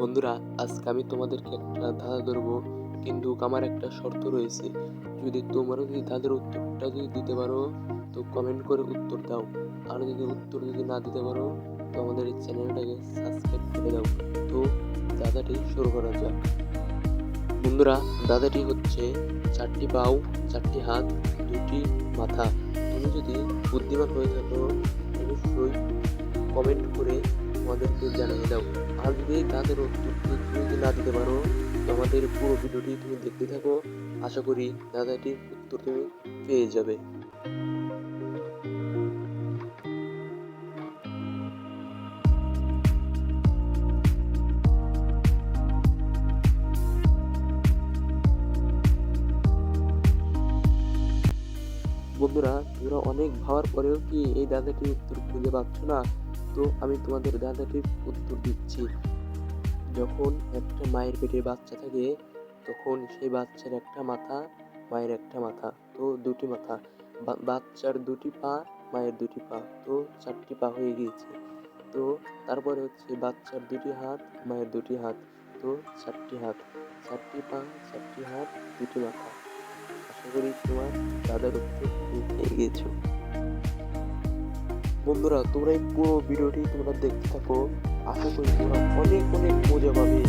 বন্ধুরা, আজকে আমি তোমাদেরকে একটা ধাঁধা ধরবো, কিন্তু আমার একটা শর্ত রয়েছে। যদি ধাঁধার উত্তরটা দিতে পারো, তো কমেন্ট করে উত্তর দাও। আর উত্তর না দিতে পারো, তো আমাদের এই চ্যানেলটাকে সাবস্ক্রাইব করে দাও। তো ধাঁধাটি শুরু করা যাক। বন্ধুরা, ধাঁধাটি হচ্ছে চারটি পাও, চারটি হাত, দুটি মাথা। তুমি যদি বুদ্ধিমান হয়ে থাকো, অবশ্যই কমেন্ট করে আমাদেরকে জানিয়ে দাও। আর যদি তাদের উত্তর তুমি যদি না দিতে পারো, তো আমাদের পুরো ভিডিওটি তুমি দেখতে থাকো। আশা করি দাদাটির উত্তর তুমি পেয়ে যাবে। বন্ধুরা, তোমরা অনেক ভাবার পরেও কি এই দাদাটির উত্তর খুঁজে পাচ্ছ না? তো আমি তোমাদের দাদাটির উত্তর দিচ্ছি। যখন একটা মায়ের পেটে বাচ্চা থাকে, তখন সেই বাচ্চার একটা মাথা, মায়ের একটা মাথা, তো দুটি মাথা। বাচ্চার দুটি পা, মায়ের দুটি পা, তো চারটি পা হয়ে গিয়েছে। তো তারপরে হচ্ছে বাচ্চার দুটি হাত, মায়ের দুটি হাত, তো চারটি হাত, চারটি পা, চারটি হাত, দুটি মাথা। আশা করি তোমার দাদার উত্তর তুমি পেয়ে গিয়েছো। বন্ধুরা, তোমরা এই পুরো ভিডিওটি তোমরা দেখতে থাকো। আশা করি তোমরা অনেক অনেক মজা পাবে।